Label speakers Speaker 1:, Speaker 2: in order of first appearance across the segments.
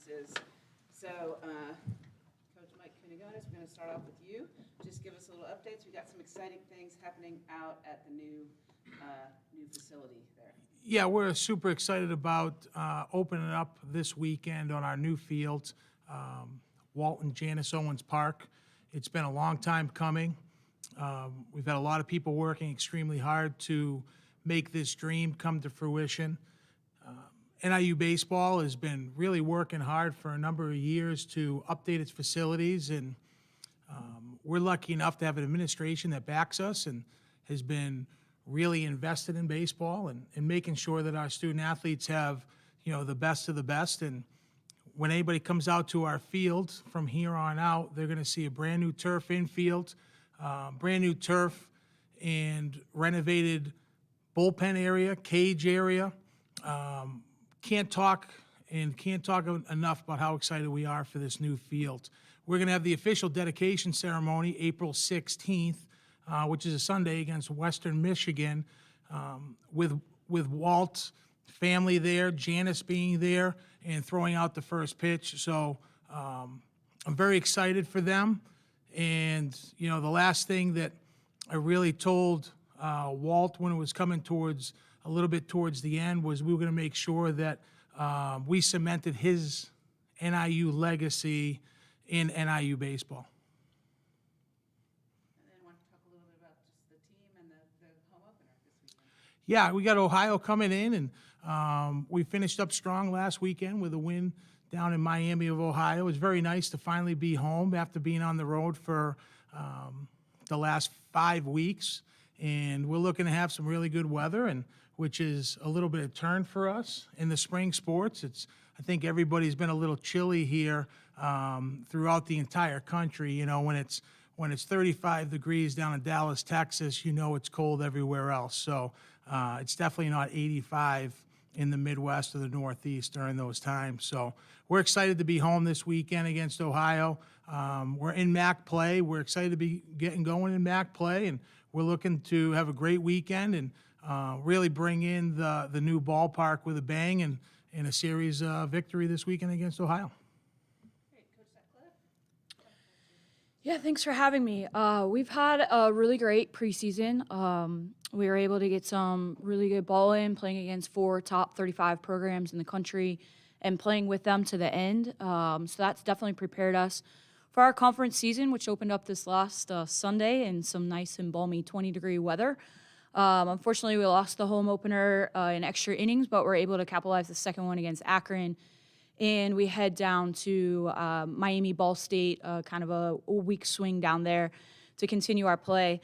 Speaker 1: Conferences. So, Coach Mike Kunigonis, we're going to start off with you. Just give us a little updates. We got some exciting things happening out at the new facility there.
Speaker 2: Yeah, we're super excited about opening up this weekend on our new field, Walton Janice Owens Park. It's been a long time coming. We've had a lot of people working extremely hard to make this dream come to fruition. NIU baseball has been really working hard for a number of years to update its facilities, and we're lucky enough to have an administration that backs us and has been really invested in baseball and making sure that our student athletes have, the best of the best. And when anybody comes out to our field from here on out, they're going to see a brand new turf infield, brand new turf and renovated bullpen area, cage area. Can't talk enough about how excited we are for this new field. We're going to have the official dedication ceremony April 16th, which is a Sunday, against Western Michigan, with Walt's family there, Janice being there, and throwing out the first pitch. So I'm very excited for them. And, the last thing that I really told Walt when it was coming a little bit towards the end was we were going to make sure that we cemented his NIU legacy in NIU baseball.
Speaker 1: And then I want to talk a little bit about just the team and the home opener this weekend.
Speaker 2: Yeah, we got Ohio coming in, and we finished up strong last weekend with a win down in Miami of Ohio. It was very nice to finally be home after being on the road for the last 5 weeks. And we're looking to have some really good weather, and which is a little bit of turn for us in the spring sports. I think everybody's been a little chilly here throughout the entire country. When it's 35 degrees down in Dallas, Texas, it's cold everywhere else. So it's definitely not 85 in the Midwest or the Northeast during those times. So we're excited to be home this weekend against Ohio. We're in MAC play. We're excited to be getting going in MAC play, and we're looking to have a great weekend and really bring in the new ballpark with a bang and in a series victory this weekend against Ohio.
Speaker 1: Great. Coach Sutcliffe?
Speaker 3: Yeah, thanks for having me. We've had a really great preseason. We were able to get some really good ball in, playing against 4 top 35 programs in the country and playing with them to the end. So that's definitely prepared us for our conference season, which opened up this last Sunday in some nice and balmy 20-degree weather. Unfortunately, we lost the home opener in extra innings, but we're able to capitalize the second one against Akron. And we head down to Miami Ball State, kind of a week swing down there to continue our play.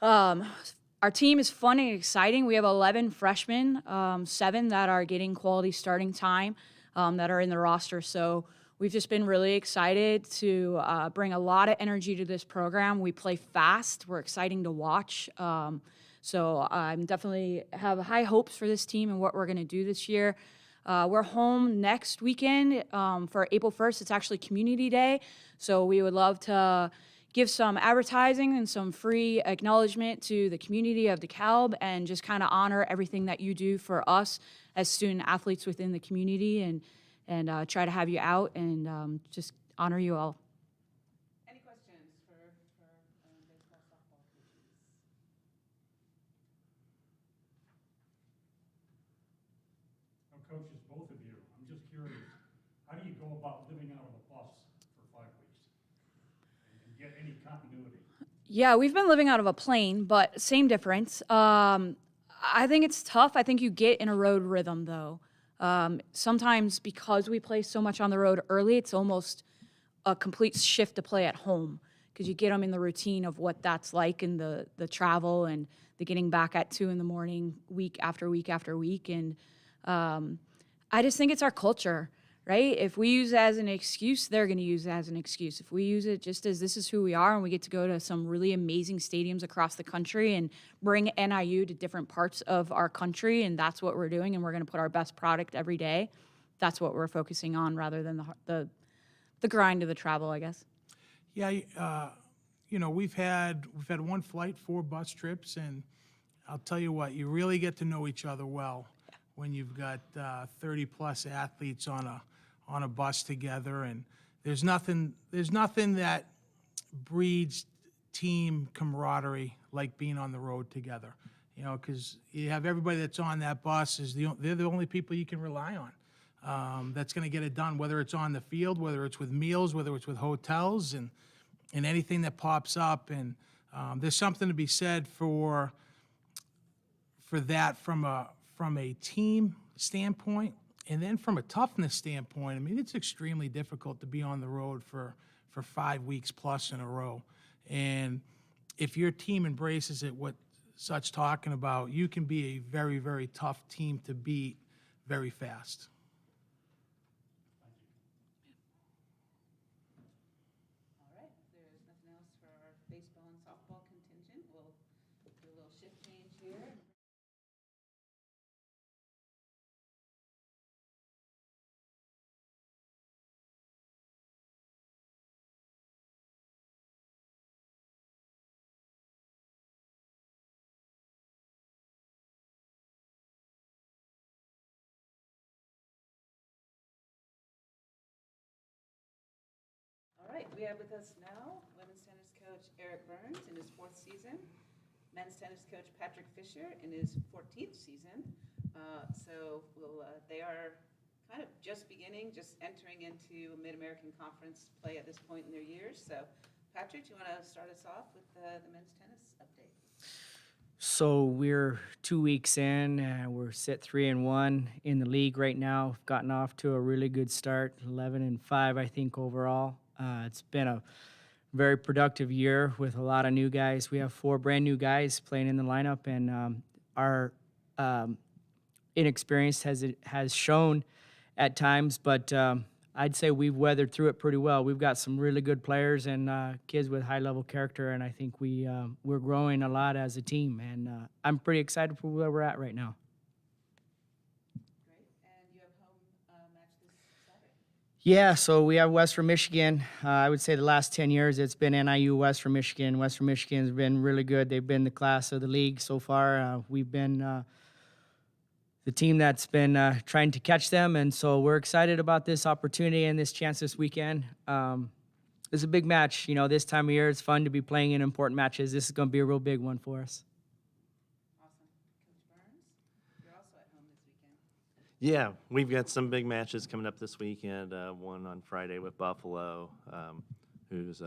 Speaker 3: Our team is fun and exciting. We have 11 freshmen, 7 that are getting quality starting time that are in the roster. So we've just been really excited to bring a lot of energy to this program. We play fast. We're exciting to watch. So I'm definitely have high hopes for this team and what we're going to do this year. We're home next weekend for April 1st. It's actually Community Day. So we would love to give some advertising and some free acknowledgement to the community of DeKalb and just kind of honor everything that you do for us as student athletes within the community and try to have you out and just honor you all.
Speaker 1: Any questions for baseball, softball coaches?
Speaker 4: Coaches, both of you, I'm just curious, how do you go about living out of a bus for 5 weeks and get any continuity?
Speaker 3: Yeah, we've been living out of a plane, but same difference. I think it's tough. I think you get in a road rhythm, though. Sometimes because we play so much on the road early, it's almost a complete shift to play at home because you get them in the routine of what that's like and the travel and the getting back at 2 a.m, week after week after week. And I just think it's our culture, right? If we use it as an excuse, they're going to use it as an excuse. If we use it just as this is who we are and we get to go to some really amazing stadiums across the country and bring NIU to different parts of our country, and that's what we're doing, and we're going to put our best product every day, that's what we're focusing on rather than the grind of the travel, I guess.
Speaker 2: Yeah, we've had 1 flight, 4 bus trips, and I'll tell you what, you really get to know each other well when you've got 30-plus athletes on on a bus together, and there's nothing that breeds team camaraderie like being on the road together. Because you have everybody that's on that bus they're the only people you can rely on. That's going to get it done, whether it's on the field, whether it's with meals, whether it's with hotels, and anything that pops up. And there's something to be said for that from a team standpoint, and then from a toughness standpoint. I mean, it's extremely difficult to be on the road for 5 weeks plus in a row. And if your team embraces it, what Such talking about, you can be a very, very tough team to beat very fast.
Speaker 1: All right, if there's nothing else for our baseball and softball contingent, we'll do a little shift change here. All right, we have with us now women's tennis coach Eric Burns in his 4th season, men's tennis coach Patrick Fisher in his 14th season. They are kind of just entering into Mid-American Conference play at this point in their years. So, Patrick, do you want to start us off with the men's tennis update?
Speaker 5: So we're 2 weeks in, and we're sit 3-1 in the league right now. We've gotten off to a really good start, 11-5, I think, overall. It's been a very productive year with a lot of new guys. We have 4 brand new guys playing in the lineup, and our inexperience has shown at times, but I'd say we've weathered through it pretty well. We've got some really good players and kids with high-level character, and I think we're growing a lot as a team, and I'm pretty excited for where we're at right now.
Speaker 1: Great, and you have home match this Saturday.
Speaker 5: Yeah, so we have Western Michigan. I would say the last 10 years it's been NIU, Western Michigan. Western Michigan's been really good. They've been the class of the league so far. We've been the team that's been trying to catch them, and so we're excited about this opportunity and this chance this weekend. It's a big match. This time of year it's fun to be playing in important matches. This is going to be a real big one for us.
Speaker 1: Awesome. Coach Burns, you're also at home this weekend.
Speaker 6: Yeah, we've got some big matches coming up this weekend. One on Friday with Buffalo, who's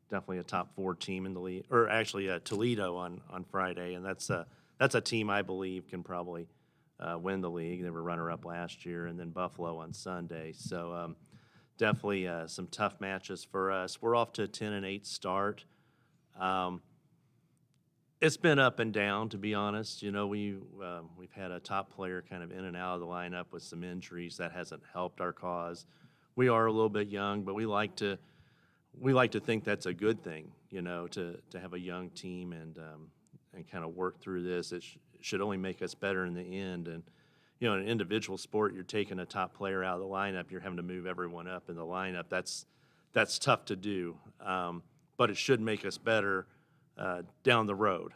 Speaker 6: definitely a top 4 team in the league, or actually Toledo on Friday, and that's a team I believe can probably win the league. They were runner-up last year, and then Buffalo on Sunday. So definitely some tough matches for us. We're off to a 10-8 start. It's been up and down, to be honest. We've had a top player kind of in and out of the lineup with some injuries. That hasn't helped our cause. We are a little bit young, but we like to think that's a good thing. To have a young team and kind of work through this. It should only make us better in the end. And in an individual sport, you're taking a top player out of the lineup. You're having to move everyone up in the lineup. That's tough to do, but it should make us better down the road.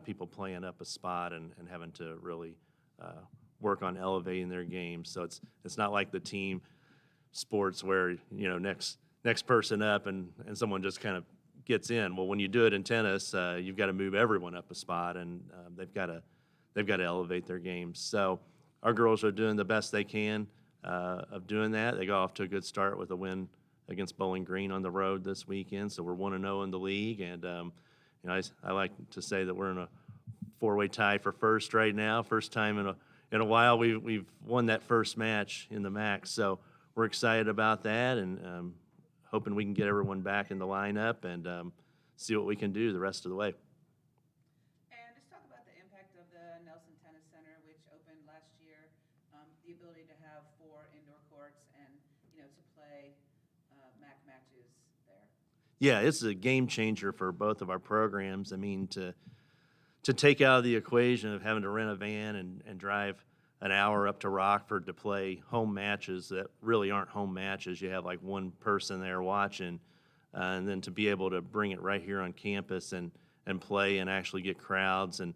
Speaker 6: People playing up a spot and having to really work on elevating their game. So it's not like the team sports where next person up and someone just kind of gets in. Well, when you do it in tennis, you've got to move everyone up a spot, and they've got to elevate their games. So our girls are doing the best they can of doing that. They got off to a good start with a win against Bowling Green on the road this weekend. So we're 1-0 in the league, and I like to say that we're in a 4-way tie for first right now. First time in a while we've won that first match in the MAC. So we're excited about that, and hoping we can get everyone back in the lineup and see what we can do the rest of the way.
Speaker 1: And just talk about the impact of the Nelson Tennis Center, which opened last year, the ability to have 4 indoor courts and, to play MAC matches there.
Speaker 6: Yeah, it's a game changer for both of our programs. I mean, to take out of the equation of having to rent a van and drive an hour up to Rockford to play home matches that really aren't home matches. You have like one person there watching, and then to be able to bring it right here on campus and play and actually get crowds. And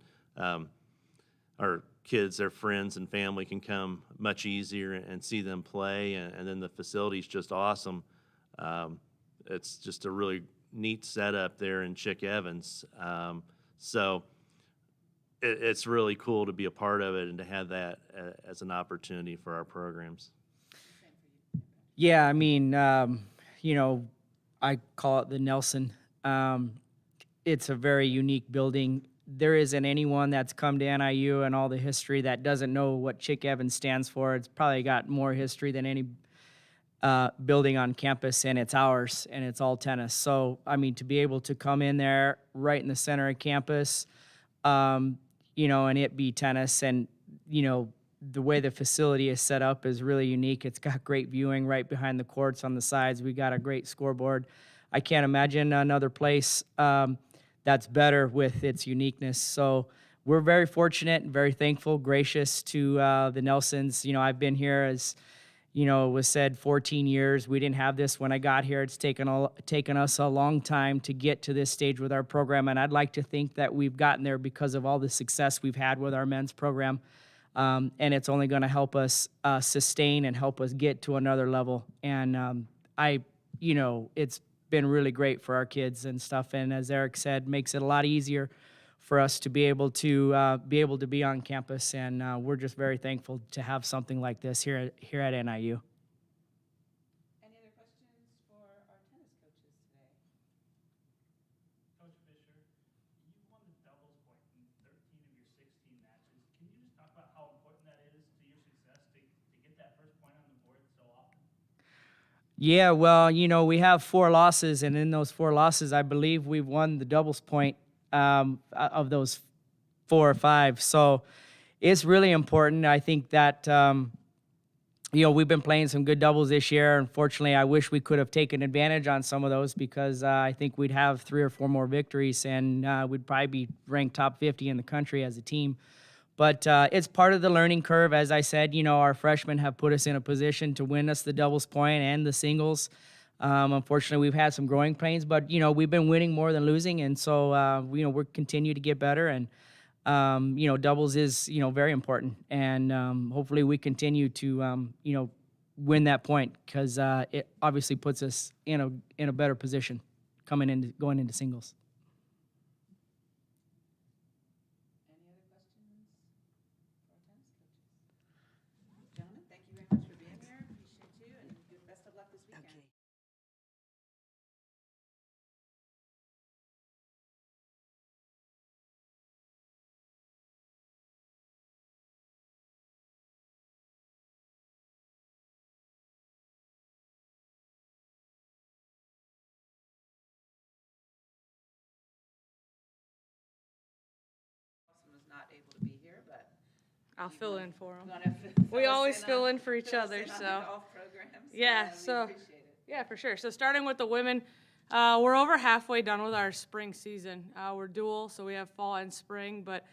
Speaker 6: our kids, their friends and family can come much easier and see them play. And then the facility's just awesome. It's just a really neat setup there in Chick Evans. So it's really cool to be a part of it and to have that as an opportunity for our programs.
Speaker 5: Yeah, I mean, you know, I call it the Nelson. It's a very unique building. There isn't anyone that's come to NIU and all the history that doesn't know what Chick Evans stands for. It's probably got more history than any building on campus, and it's ours, and it's all tennis. So, I mean, to be able to come in there right in the center of campus, you know, and it be tennis, and, you know, the way the facility is set up is really unique. It's got great viewing right behind the courts on the sides. We got a great scoreboard. I can't imagine another place that's better with its uniqueness. So we're very fortunate and very thankful, gracious to the Nelsons. You know, I've been here, as you know, it was said, 14 years. We didn't have this when I got here. It's taken us a long time to get to this stage with our program, and I'd like to think that we've gotten there because of all the success we've had with our men's program. And it's only going to help us sustain and help us get to another level. And you know, it's been really great for our kids and stuff. And as Eric said, makes it a lot easier for us to be able to be on campus. And we're just very thankful to have something like this here at NIU.
Speaker 1: Any other questions for our tennis coaches today?
Speaker 4: Coach Fisher, you won the doubles point in 13 of your 16 matches. Can you just talk about how important that is to your success to get that first point on the board so often?
Speaker 5: Yeah, well, you know, we have 4 losses, and in those 4 losses, I believe we've won the doubles point of those 4 or 5. So it's really important. I think that, you know, we've been playing some good doubles this year. Unfortunately, I wish we could have taken advantage on some of those, because I think we'd have 3 or 4 more victories, and we'd probably be ranked top 50 in the country as a team. But it's part of the learning curve. As I said, you know, our freshmen have put us in a position to win us the doubles point and the singles. Unfortunately, we've had some growing pains, but, you know, we've been winning more than losing. And so, you know, we're continue to get better. And, you know, doubles is, you know, very important. And hopefully we continue to, you know, win that point, because it obviously puts us in a better position going into singles.
Speaker 1: Any other questions for our tennis coaches? Gentlemen, thank you very much for being here. Appreciate you, and good best of luck this weekend. Was not able to be here, but
Speaker 7: I'll fill in for them.
Speaker 1: we
Speaker 7: always fill in for each other, so.
Speaker 1: Golf programs.
Speaker 7: Yeah,
Speaker 1: we
Speaker 7: so-
Speaker 1: appreciate it.
Speaker 7: Yeah, for sure. So starting with the women, we're over halfway done with our spring season. We're dual, so we have fall and spring. But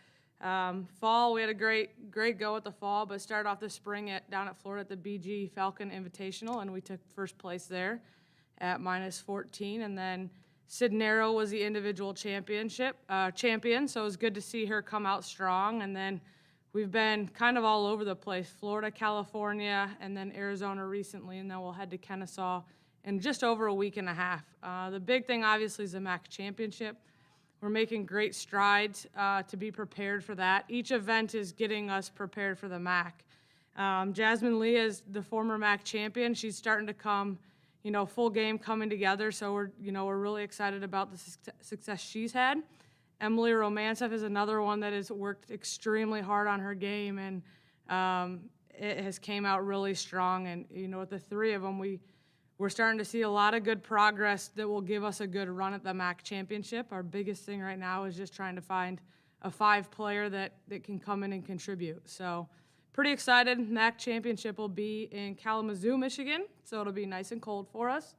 Speaker 7: fall, we had a great go at the fall, but started off the spring down at Florida at the BG Falcon Invitational, and we took first place there at -14. And then Sid Nero was the individual champion, so it was good to see her come out strong. And then we've been kind of all over the place, Florida, California, and then Arizona recently, and then we'll head to Kennesaw in just over a week and a half. The big thing, obviously, is the MAC championship. We're making great strides to be prepared for that. Each event is getting us prepared for the MAC. Jasmine Lee is the former MAC champion. She's starting to come, you know, full game coming together, so we're really excited about the success she's had. Emily Romancev is another one that has worked extremely hard on her game, and it has came out really strong. And, you know, with the 3 of them, we're starting to see a lot of good progress that will give us a good run at the MAC championship. Our biggest thing right now is just trying to find a 5 player that can come in and contribute. So pretty excited. MAC championship will be in Kalamazoo, Michigan, so it'll be nice and cold for us.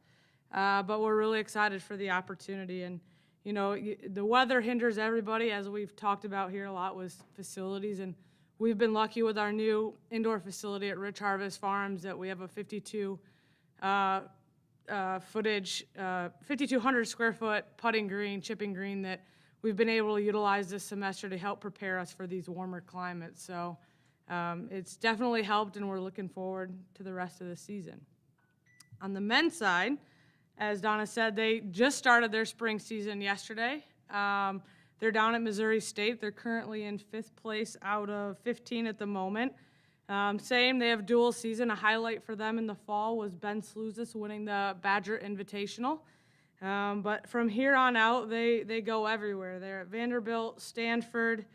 Speaker 7: But we're really excited for the opportunity. And, you know, the weather hinders everybody, as we've talked about here a lot with facilities. And we've been lucky with our new indoor facility at Rich Harvest Farms that we have a 5,200 square foot putting green, chipping green that we've been able to utilize this semester to help prepare us for these warmer climates. So it's definitely helped, and we're looking forward to the rest of the season. On the men's side, as Donna said, they just started their spring season yesterday. They're down at Missouri State. They're currently in 5th place out of 15 at the moment. Same, they have dual season. A highlight for them in the fall was Ben Sluzis winning the Badger Invitational. But from here on out, they go everywhere. They're at Vanderbilt, Stanford,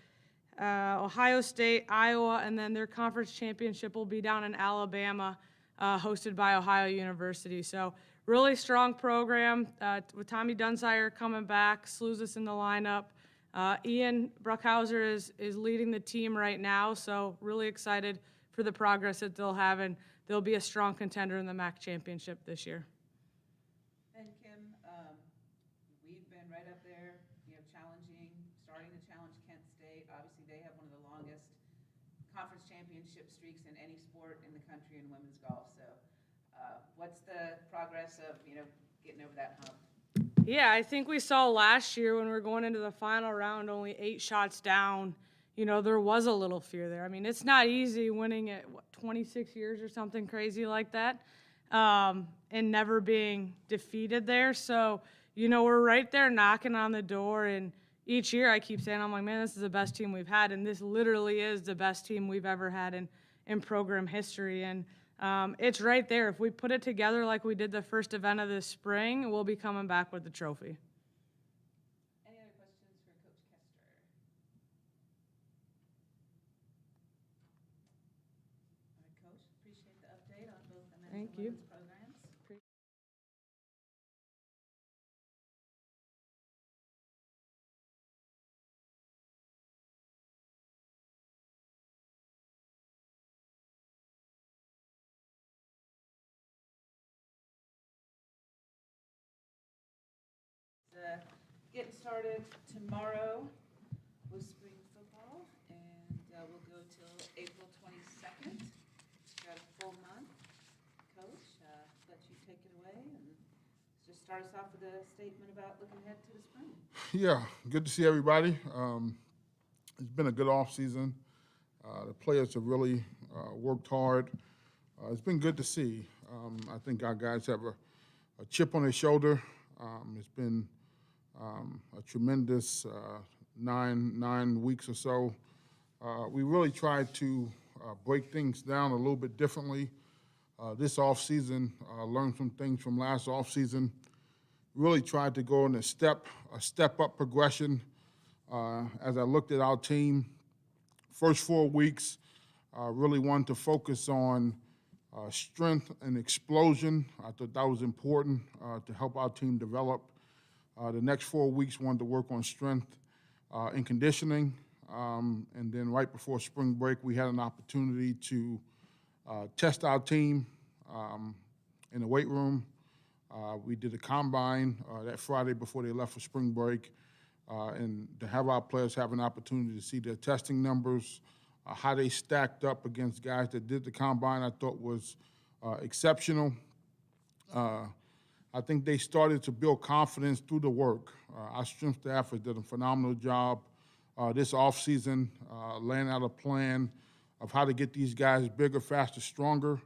Speaker 7: Ohio State, Iowa, and then their conference championship will be down in Alabama, hosted by Ohio University. So really strong program with Tommy Dunsire coming back, Sluzis in the lineup. Ian Bruckhauser is leading the team right now, so really excited for the progress that they'll have, and they'll be a strong contender in the MAC championship this year.
Speaker 1: And Kim, we've been right up there, starting to challenge Kent State. Obviously, they have one of the longest conference championship streaks in any sport in the country in women's golf. So what's the progress of, getting over that hump?
Speaker 7: Yeah, I think we saw last year when we were going into the final round, only 8 shots down. There was a little fear there. I mean, it's not easy winning at 26 years or something crazy like that, and never being defeated there. So, we're right there knocking on the door, and each year I keep saying, I'm like, man, this is the best team we've had, and this literally is the best team we've ever had in program history. And it's right there. If we put it together like we did the first event of this spring, we'll be coming back with the trophy.
Speaker 1: Any other questions for Coach Kester? All right, Coach, appreciate the update on both the men's
Speaker 7: Thank
Speaker 1: and
Speaker 7: you.
Speaker 1: women's programs. Getting started tomorrow with spring football, and we'll go till April 22nd. Got a full month. Coach, let you take it away and just start us off with a statement about looking ahead to the spring.
Speaker 8: Yeah, good to see everybody. It's been a good off season. The players have really worked hard. It's been good to see. I think our guys have a chip on their shoulder. It's been a tremendous 9 weeks or so. We really tried to break things down a little bit differently. This offseason, learned some things from last offseason. Really tried to go in a step-up progression. As I looked at our team, first 4 weeks, really wanted to focus on strength and explosion. I thought that was important to help our team develop. The next 4 weeks wanted to work on strength and conditioning. And then right before spring break, we had an opportunity to test our team in the weight room. We did a combine that Friday before they left for spring break. And to have our players have an opportunity to see their testing numbers, how they stacked up against guys that did the combine, I thought was exceptional. I think they started to build confidence through the work. Our strength staff has done a phenomenal job this offseason, laying out a plan of how to get these guys bigger, faster, stronger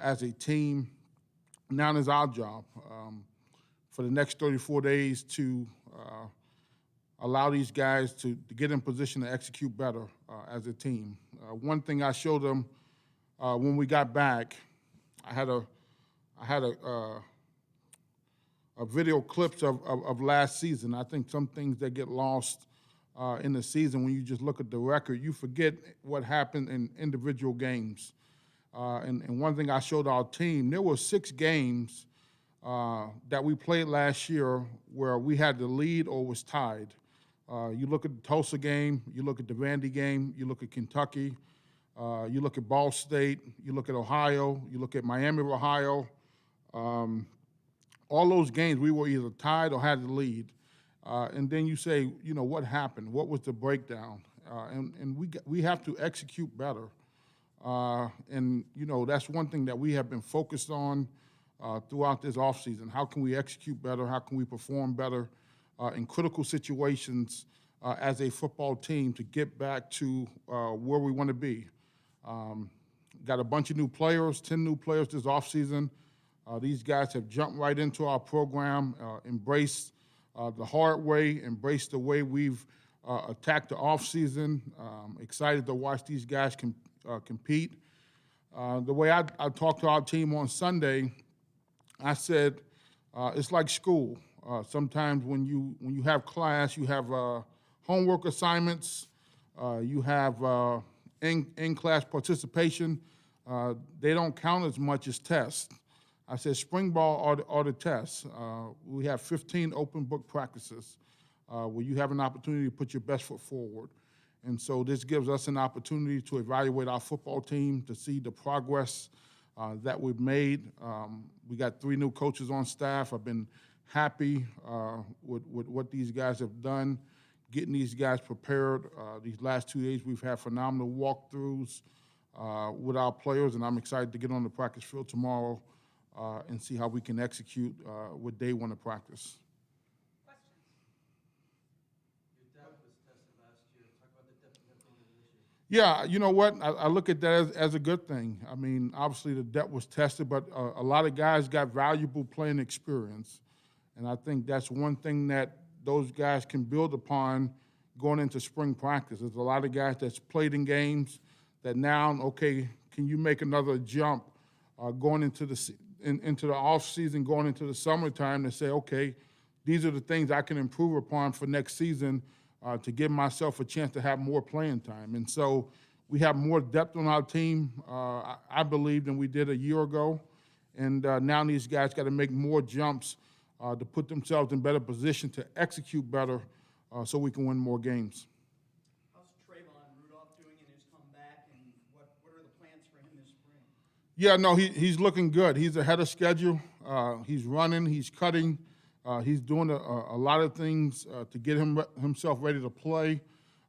Speaker 8: as a team. Now it's our job for the next 34 days to allow these guys to get in position to execute better as a team. One thing I showed them when we got back, I had a video clips of last season. I think some things that get lost in the season when you just look at the record, you forget what happened in individual games. And one thing I showed our team, there were 6 games that we played last year where we had the lead or was tied. You look at the Tulsa game, you look at the Vandy game, you look at Kentucky, you look at Ball State, you look at Ohio, you look at Miami of Ohio. All those games we were either tied or had the lead. And then you say, what happened? What was the breakdown? And we have to execute better. And that's one thing that we have been focused on throughout this offseason. How can we execute better? How can we perform better in critical situations as a football team to get back to where we want to be. Got a bunch of new players, 10 new players this offseason. These guys have jumped right into our program, embraced the hard way, embraced the way we've attacked the offseason. Excited to watch these guys compete. The way I talked to our team on Sunday, I said, it's like school. Sometimes when you have class, you have homework assignments, you have in-class participation. They don't count as much as tests. I said spring ball are the tests. We have 15 open book practices where you have an opportunity to put your best foot forward. And so this gives us an opportunity to evaluate our football team, to see the progress that we've made. We got 3 new coaches on staff. I've been happy with what these guys have done, getting these guys prepared. These last 2 days, we've had phenomenal walkthroughs with our players, and I'm excited to get on the practice field tomorrow and see how we can execute with day 1 of practice. Yeah, you know what? I look at that as a good thing. I mean, obviously the depth was tested, but a lot of guys got valuable playing experience. And I think that's one thing that those guys can build upon going into spring practice. There's a lot of guys that's played in games that now, okay, can you make another jump going into the off season, going into the summertime to say, okay, these are the things I can improve upon for next season to give myself a chance to have more playing time. And so we have more depth on our team, I believe, than we did a year ago. And now these guys got to make more jumps to put themselves in better position to execute better so we can win more games.
Speaker 9: How's Trayvon Rudolph doing in his comeback, and what are the plans for him this spring?
Speaker 8: Yeah, no, he's looking good. He's ahead of schedule. He's running, he's cutting. He's doing a lot of things to get himself ready to play.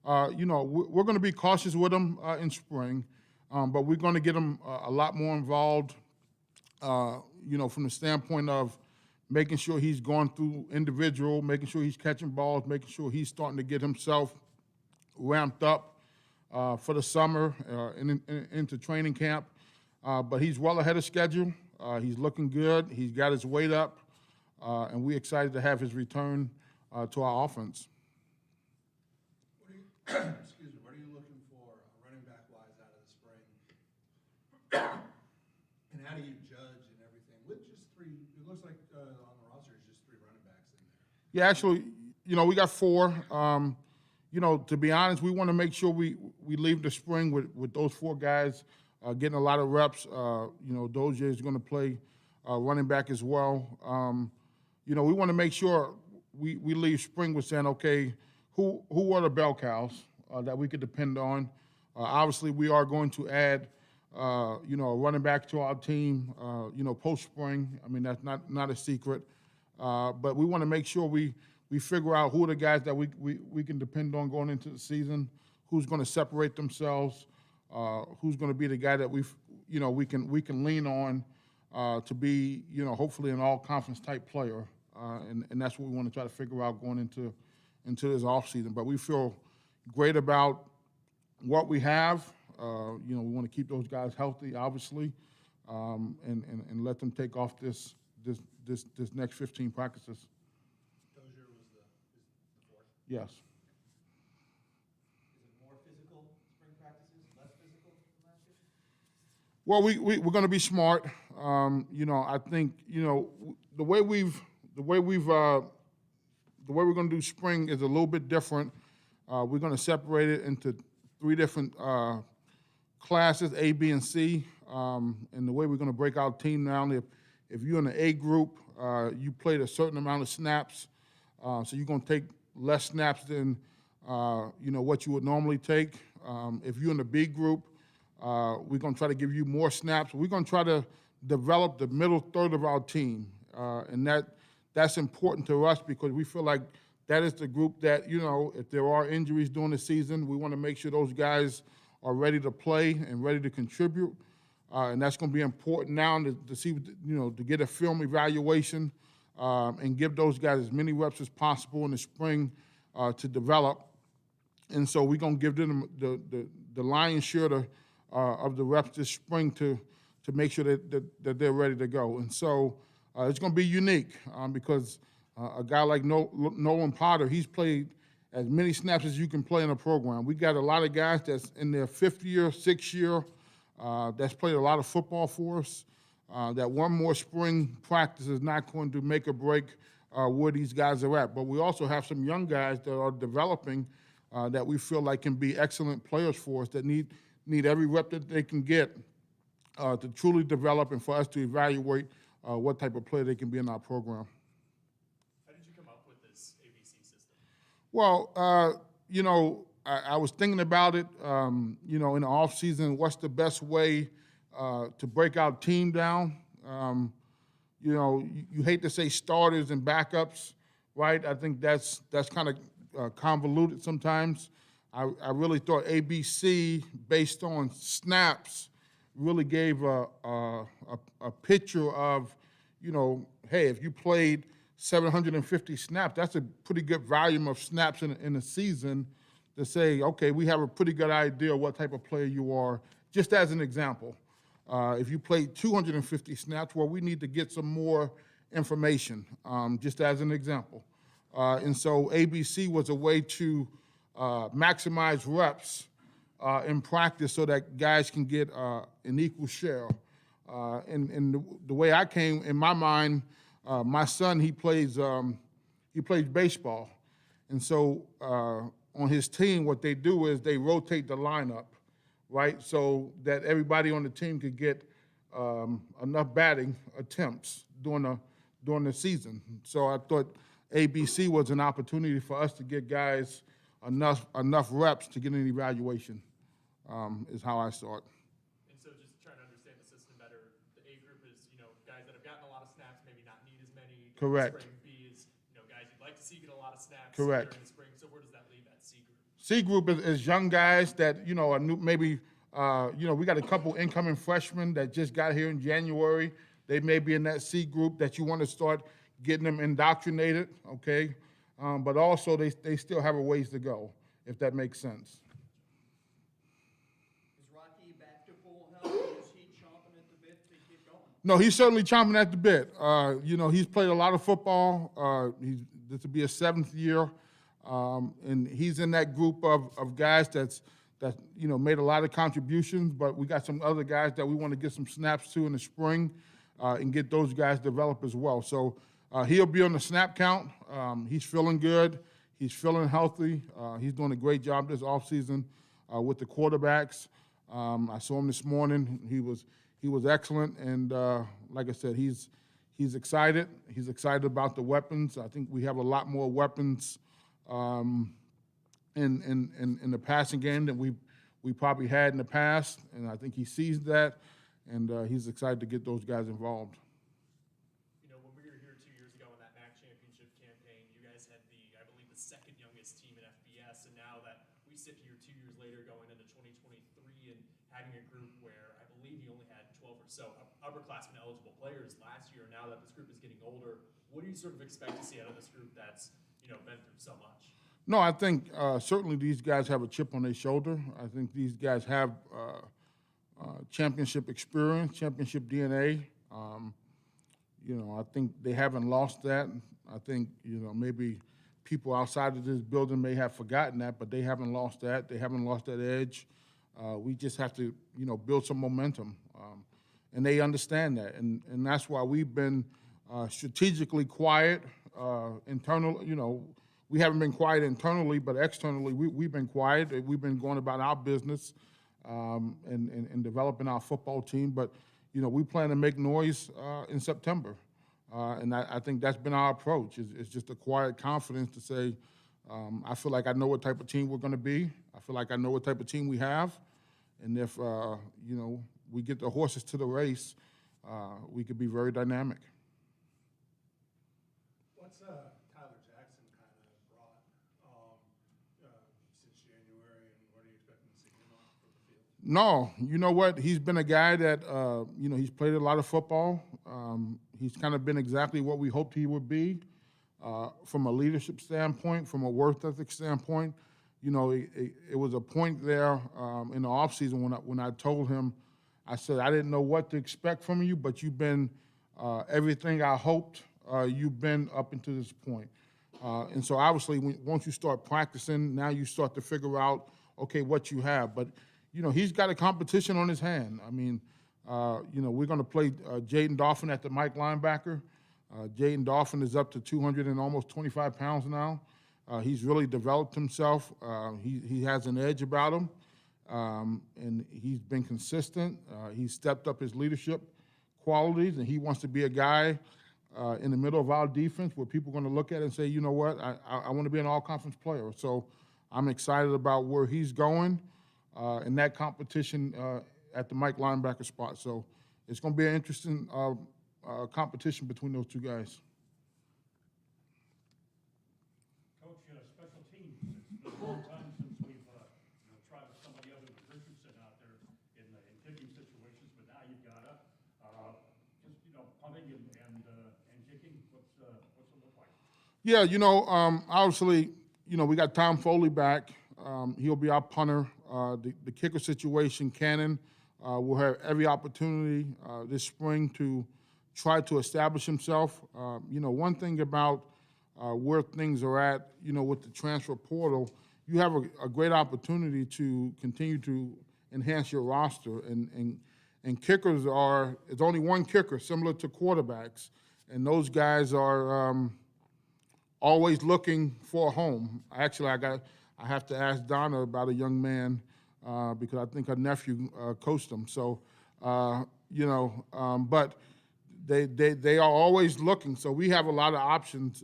Speaker 8: You know, we're going to be cautious with him in spring, but we're going to get him a lot more involved, you know, from the standpoint of making sure he's going through individual, making sure he's catching balls, making sure he's starting to get himself ramped up for the summer and into training camp. But he's well ahead of schedule. He's looking good. He's got his weight up. And we're excited to have his return to our offense.
Speaker 10: Excuse me, what are you looking for running back-wise out of the spring? And how do you judge and everything? With just 3, it looks like on the roster is just 3 running backs in there.
Speaker 8: Yeah, actually, you know, we got 4. You know, to be honest, we want to make sure we leave the spring with those 4 guys getting a lot of reps. You know, Dozier is going to play running back as well. You know, we want to make sure we leave spring with saying, okay, who are the bell cows that we could depend on? Obviously, we are going to add, you know, a running back to our team, you know, post-spring. I mean, that's not a secret. But we want to make sure we figure out who are the guys that we can depend on going into the season, who's going to separate themselves, who's going to be the guy that we can lean on to be, you know, hopefully an all-conference type player. And that's what we want to try to figure out going into this offseason. But we feel great about what we have. You know, we want to keep those guys healthy, obviously, and let them take off this next 15 practices.
Speaker 10: Dozier was the 4th?
Speaker 8: Yes.
Speaker 9: Is it more physical spring practices, less physical than last year?
Speaker 8: Well, we're going to be smart. You know, I think, you know, the way we're going to do spring is a little bit different. We're going to separate it into 3 different classes, A, B, and C. And the way we're going to break our team down, if you're in the A group, you played a certain amount of snaps, so you're going to take less snaps than you know what you would normally take. If you're in the B group, we're going to try to give you more snaps. We're going to try to develop the middle third of our team, and that's important to us because we feel like that is the group that, you know, if there are injuries during the season, we want to make sure those guys are ready to play and ready to contribute. And that's going to be important now to see, you know, to get a film evaluation and give those guys as many reps as possible in the spring to develop. And so we're going to give them the lion's share of the reps this spring to make sure that they're ready to go. And so it's going to be unique because a guy like Nolan Potter, he's played as many snaps as you can play in a program. We got a lot of guys that's in their 5th year, 6th year, that's played a lot of football for us. That one more spring practice is not going to make or break where these guys are at. But we also have some young guys that are developing that we feel like can be excellent players for us that need every rep that they can get to truly develop and for us to evaluate what type of player they can be in our program.
Speaker 11: How did you come up with this ABC system?
Speaker 8: Well, I was thinking about it, in the off season, what's the best way to break our team down? You hate to say starters and backups, right? I think that's kind of convoluted sometimes. I really thought ABC, based on snaps, really gave a picture of, hey, if you played 750 snaps, that's a pretty good volume of snaps in a season to say, okay, we have a pretty good idea what type of player you are, just as an example. If you played 250 snaps, well, we need to get some more information, just as an example. And so ABC was a way to maximize reps in practice so that guys can get an equal share. And the way I came, in my mind, my son, he plays baseball. And so on his team, what they do is they rotate the lineup, right? So that everybody on the team could get enough batting attempts during the season. So I thought ABC was an opportunity for us to get guys enough reps to get an evaluation, is how I saw it.
Speaker 11: And so just trying to understand the system better, the A group is, guys that have gotten a lot of snaps, maybe not need as many.
Speaker 8: Correct.
Speaker 11: Spring B is, guys you'd like to see get a lot of snaps
Speaker 8: Correct.
Speaker 11: during the spring. So where does that leave that C group?
Speaker 8: C group is young guys that, are new, maybe, we got a couple incoming freshmen that just got here in January. They may be in that C group that you want to start getting them indoctrinated, okay? But also they still have a ways to go, if that makes sense.
Speaker 9: Is Rocky back to full health, or is he chomping at the bit to keep going?
Speaker 8: No, he's certainly chomping at the bit. He's played a lot of football. This will be his 7th year. And he's in that group of guys that made a lot of contributions, but we got some other guys that we want to get some snaps to in the spring and get those guys developed as well. So he'll be on the snap count. He's feeling good. He's feeling healthy. He's doing a great job this offseason with the quarterbacks. I saw him this morning. He was excellent, and like I said, he's excited. He's excited about the weapons. I think we have a lot more weapons in the passing game than we probably had in the past, and I think he sees that, and he's excited to get those guys involved.
Speaker 11: When we were here 2 years ago in that MAC championship campaign, you guys had I believe the 2nd youngest team in FBS, and now that we sit here 2 years later going into 2023 and having a group where I believe you only had 12 or so upperclassmen eligible players last year, now that this group is getting older, what do you sort of expect to see out of this group that's been through so much?
Speaker 8: No, I think certainly these guys have a chip on their shoulder. I think these guys have championship experience, championship DNA. I think they haven't lost that. I think, maybe people outside of this building may have forgotten that, but they haven't lost that. They haven't lost that edge. We just have to, build some momentum. And they understand that. And that's why we've been strategically quiet internally. We haven't been quiet internally, but externally we've been quiet. We've been going about our business and developing our football team. But, we plan to make noise in September. And I think that's been our approach. It's just a quiet confidence to say, I feel like I know what type of team we're going to be. I feel like I know what type of team we have. And if, we get the horses to the race, we could be very dynamic.
Speaker 10: What's Tyler Jackson kind of brought since January, and what are you expecting to see him on for the field?
Speaker 8: No, you know what? He's been a guy that, he's played a lot of football. He's kind of been exactly what we hoped he would be from a leadership standpoint, from a work ethic standpoint. You know, it was a point there in the offseason when I told him, I said, I didn't know what to expect from you, but you've been everything I hoped you've been up until this point. And so obviously, once you start practicing, now you start to figure out, okay, what you have. But, you know, he's got a competition on his hand. I mean, you know, we're going to play Jaden Dolphin at the Mike linebacker. Jaden Dolphin is up to 200 and almost 25 pounds now. He's really developed himself. He has an edge about him, and he's been consistent. He's stepped up his leadership qualities, and he wants to be a guy in the middle of our defense where people are going to look at it and say, you know what, I want to be an all-conference player. So I'm excited about where he's going in that competition at the Mike linebacker spot. So it's going to be an interesting competition between those two guys.
Speaker 12: Coach, special teams. It's been a long time since we've tried with somebody other than Richardson out there in kicking situations, but now you've got just punting and kicking. What's it look like?
Speaker 8: Yeah, obviously, we got Tom Foley back. He'll be our punter. The kicker situation, Cannon, will have every opportunity this spring to try to establish himself. One thing about where things are at, with the transfer portal, you have a great opportunity to continue to enhance your roster. And kickers it's only one kicker, similar to quarterbacks. And those guys are always looking for a home. Actually, I have to ask Donna about a young man because I think her nephew coached him. So, but they are always looking. So we have a lot of options,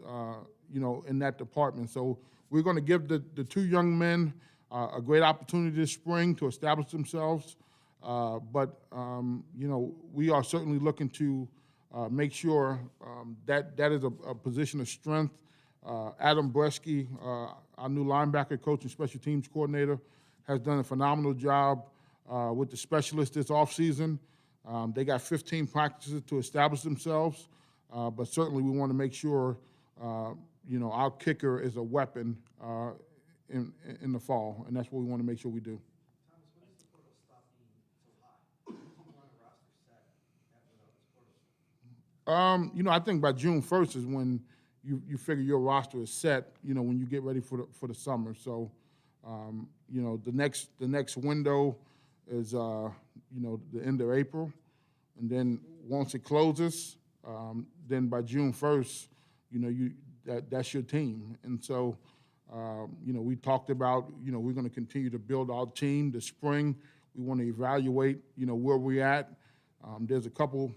Speaker 8: in that department. So we're going to give the two young men a great opportunity this spring to establish themselves. But we are certainly looking to make sure that is a position of strength. Adam Bresky, our new linebacker coach and special teams coordinator, has done a phenomenal job with the specialists this offseason. They got 15 practices to establish themselves, but certainly we want to make sure, our kicker is a weapon in the fall, and that's what we want to make sure we do.
Speaker 9: Thomas, when does the portal stop being so high? When do you want a roster set without this portal?
Speaker 8: I think by June 1st is when you figure your roster is set, when you get ready for the summer. So, the next window is, the end of April. And then once it closes, then by June 1st, that's your team. And so, we talked about, we're going to continue to build our team this spring. We want to evaluate, where we're at. There's a couple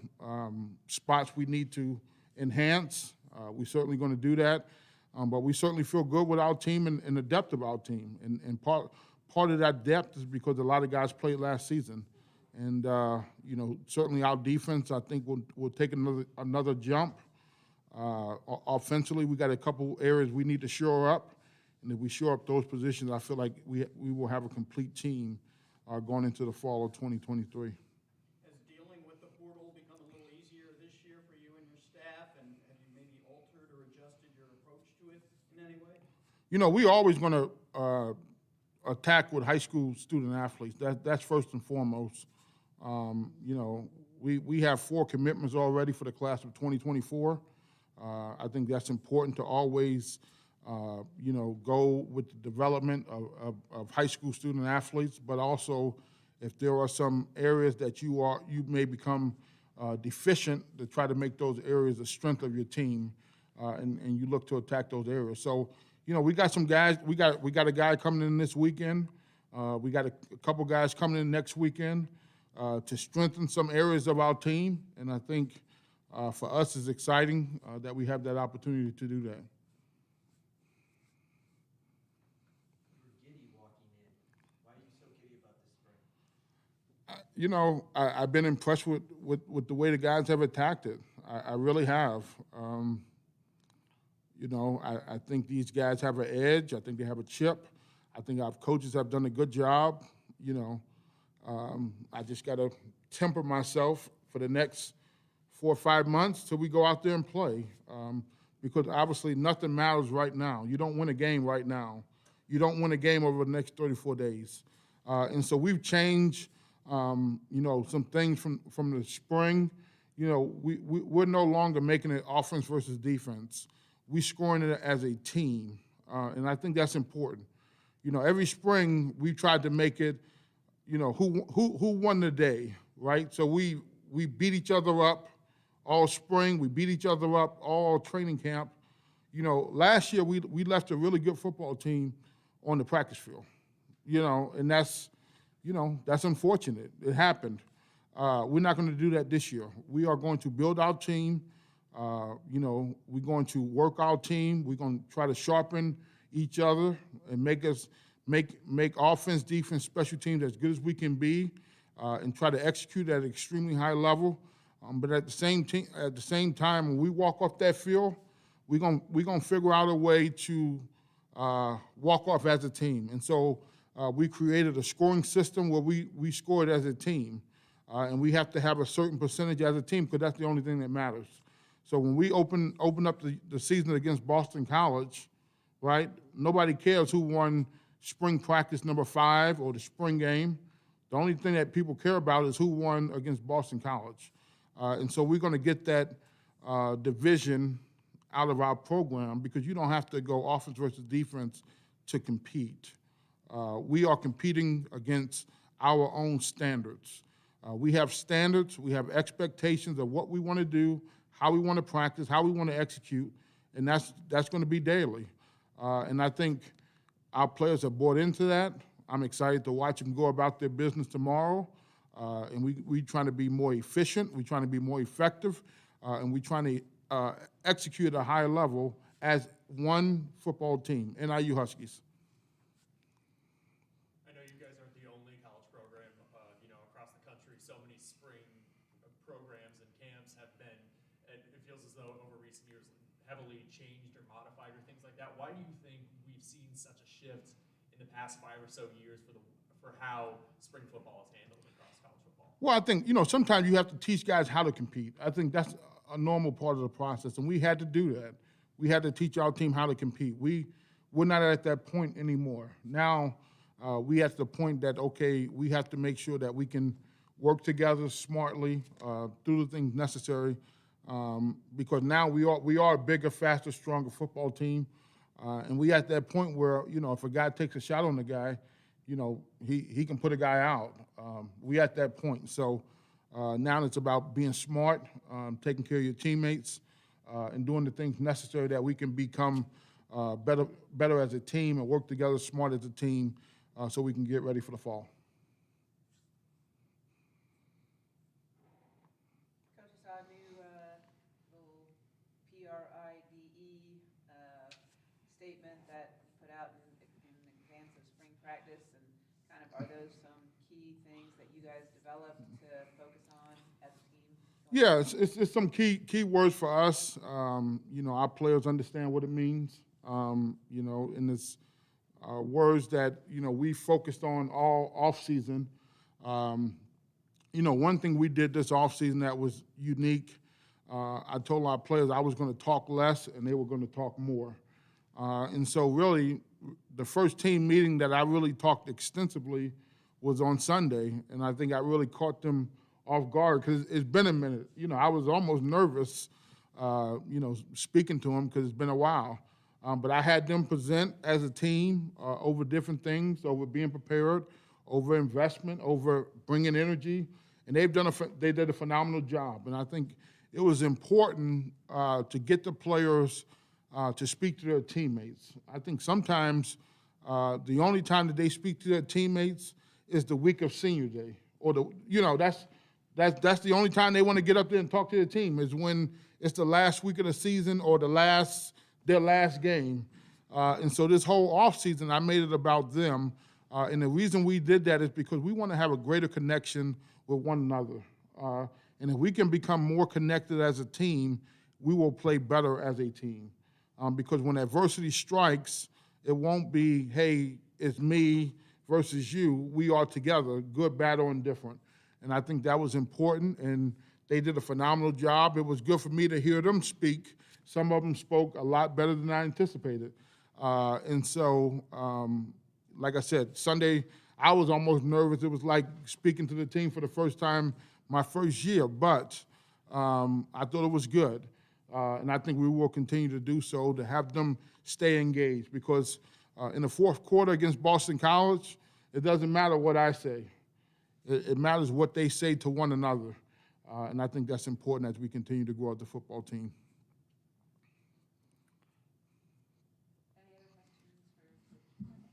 Speaker 8: spots we need to enhance. We're certainly going to do that. But we certainly feel good with our team and the depth of our team. And part of that depth is because a lot of guys played last season. And, certainly our defense, I think, will take another jump. Offensively, we got a couple areas we need to shore up. And if we shore up those positions, I feel like we will have a complete team going into the fall of 2023.
Speaker 9: Has dealing with the portal become a little easier this year for you and your staff? And have you maybe altered or adjusted your approach to it in any way?
Speaker 8: We're always going to attack with high school student athletes. That's first and foremost. We have 4 commitments already for the class of 2024. I think that's important to always, go with the development of high school student athletes, but also if there are some areas that you may become deficient, to try to make those areas a strength of your team, and you look to attack those areas. So, we got some guys. We got a guy coming in this weekend. We got a couple guys coming in next weekend to strengthen some areas of our team, and I think for us it's exciting that we have that opportunity to do that.
Speaker 9: You were giddy walking in. Why are you so giddy about this spring?
Speaker 8: I've been impressed with the way the guys have attacked it. I really have. I think these guys have an edge. I think they have a chip. I think our coaches have done a good job. I just got to temper myself for the next 4 or 5 months till we go out there and play. Because obviously nothing matters right now. You don't win a game right now. You don't win a game over the next 34 days. And so we've changed, some things from the spring. We're no longer making it offense versus defense. We're scoring it as a team, and I think that's important. Every spring we tried to make it, who won the day, right? So we beat each other up all spring. We beat each other up all training camp. Last year we left a really good football team on the practice field, and that's unfortunate. It happened. We're not going to do that this year. We are going to build our team. We're going to work our team. We're going to try to sharpen each other and make offense, defense, special teams as good as we can be, and try to execute at an extremely high level. But at the same time, when we walk off that field, we're gonna figure out a way to walk off as a team. And so we created a scoring system where we scored as a team. And we have to have a certain percentage as a team because that's the only thing that matters. So when we open up the season against Boston College, right, nobody cares who won spring practice number 5 or the spring game. The only thing that people care about is who won against Boston College. And so we're going to get that division out of our program because you don't have to go offense versus defense to compete. We are competing against our own standards. We have standards, we have expectations of what we want to do, how we want to practice, how we want to execute, and that's going to be daily. And I think our players have bought into that. I'm excited to watch them go about their business tomorrow. And we trying to be more efficient, we're trying to be more effective, and we're trying to execute at a higher level as one football team, NIU Huskies.
Speaker 11: I know you guys aren't the only college program, across the country. So many spring programs and camps have been, it feels as though over recent years, heavily changed or modified or things like that. Why do you think we've seen such a shift in the past 5 or so years for how spring football is handled across college football?
Speaker 8: Well, I think, sometimes you have to teach guys how to compete. I think that's a normal part of the process, and we had to do that. We had to teach our team how to compete. We're not at that point anymore. Now, we at the point that, okay, we have to make sure that we can work together smartly, do the things necessary, because now we are a bigger, faster, stronger football team. And we at that point where, if a guy takes a shot on the guy, he can put a guy out. We at that point. So now it's about being smart, taking care of your teammates, and doing the things necessary that we can become better as a team and work together smart as a team so we can get ready for the fall.
Speaker 1: Coach, I saw a new little PRIDE statement that you put out in advance of spring practice, and kind of are those some key things that you guys developed to focus on as a team?
Speaker 8: Yeah, it's some key words for us. Our players understand what it means. And it's words that, we focused on all offseason. One thing we did this offseason that was unique, I told our players I was going to talk less and they were going to talk more. And so really, the first team meeting that I really talked extensively was on Sunday, and I think I really caught them off guard because it's been a minute. I was almost nervous, speaking to them because it's been a while. But I had them present as a team over different things, over being prepared, over investment, over bringing energy, and they did a phenomenal job. And I think it was important to get the players to speak to their teammates. I think sometimes the only time that they speak to their teammates is the week of senior day, or that's the only time they want to get up there and talk to their team is when it's the last week of the season or their last game. And so this whole offseason, I made it about them. And the reason we did that is because we want to have a greater connection with one another. And if we can become more connected as a team, we will play better as a team. Because when adversity strikes, it won't be, hey, it's me versus you. We are together, good, bad, or indifferent. And I think that was important. And They did a phenomenal job. It was good for me to hear them speak. Some of them spoke a lot better than I anticipated. And so, like I said, Sunday, I was almost nervous. It was like speaking to the team for the first time my first year, but I thought it was good. And I think we will continue to do so, to have them stay engaged, because in the fourth quarter against Boston College, it doesn't matter what I say. It matters what they say to one another. And I think that's important as we continue to grow out the football team.
Speaker 1: Any other questions for Coach Hammock?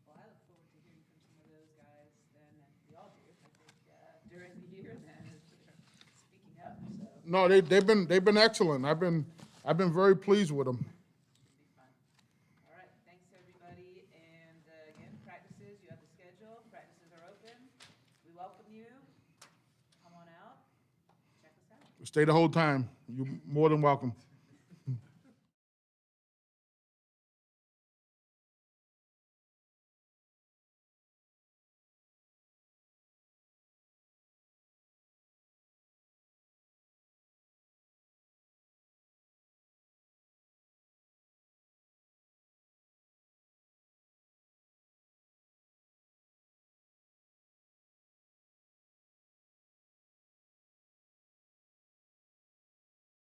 Speaker 1: Well, I look forward to hearing from some of those guys then, and we all do, I think, during the year then, as they're speaking up, so.
Speaker 8: No, they've been excellent. I've been very pleased with them.
Speaker 1: Should be fun. All right, thanks, everybody. And again, practices, you have the schedule. Practices are open. We welcome you. Come on out. Check us out.
Speaker 8: Stay the whole time. You're more than welcome.